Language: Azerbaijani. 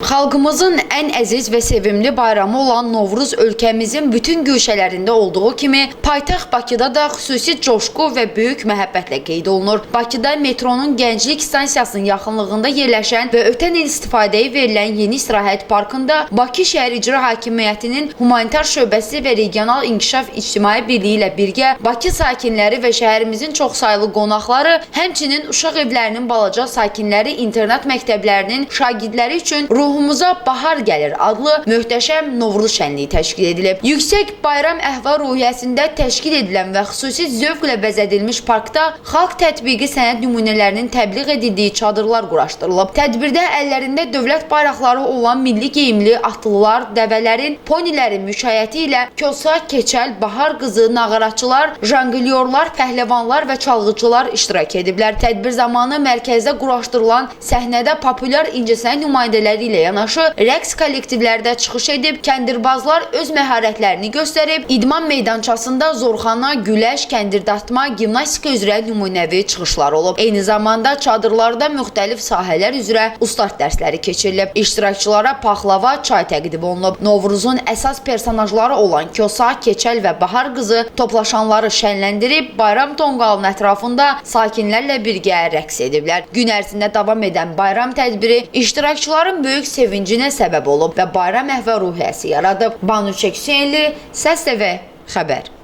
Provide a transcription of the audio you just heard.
Xalqımızın ən əziz və sevimli bayramı olan Novruz ölkəmizin bütün güşələrində olduğu kimi paytaxt Bakıda da xüsusi coşqu və böyük məhəbbətlə qeyd olunur. Bakıda metronun Gənclik stansiyasının yaxınlığında yerləşən və ötən il istifadəyə verilən yeni istirahət parkında Bakı Şəhər İcra Hakimiyyətinin Humanitar Şöbəsi və Regional İnkişaf İctimai Birliyi ilə birgə Bakı sakinləri və şəhərimizin çoxsaylı qonaqları, həmçinin uşaq evlərinin balaca sakinləri, internat məktəblərinin şagirdləri üçün Ruhumuza Bahar Gəlir adlı möhtəşəm Novruz şənliyi təşkil edilib. Yüksək bayram əhval-ruhiyyəsində təşkil edilən və xüsusi zövqlə bəzədilmiş parkda xalq tətbiqi sənət nümunələrinin təbliğ edildiyi çadırlar quraşdırılıb. Tədbirdə əllərində dövlət bayraqları olan milli geyimli atlılar, dəvələrin, ponilərin müşayiəti ilə Kosa, Keçəl, Bahar qızı, nağaraçılar, janglyorlar, pəhləvanlar və çalğıcılar iştirak ediblər. Tədbir zamanı mərkəzdə quraşdırılan səhnədə populyar incəsənət nümayəndələri ilə yanaşı rəqs kollektivləri də çıxış edib, kəndirbazlar öz məharətlərini göstərib, idman meydançasında zorxana, güləş, kəndirdatma, gimnastika üzrə nümunəvi çıxışlar olub. Eyni zamanda çadırlarda müxtəlif sahələr üzrə ustad dərsləri keçirilib. İştirakçılara paxlava, çay təqdim olunub. Novruzun əsas personajları olan Kosa, Keçəl və Bahar qızı toplaşanları şənləndirib, bayram tonqalının ətrafında sakinlərlə birgə rəqs ediblər. Gün ərzində davam edən bayram tədbiri iştirakçıların böyük sevincinə səbəb olub və bayram əhval-ruhiyyəsi yaradıb. Banu Çəkşenli, Səs TV xəbər.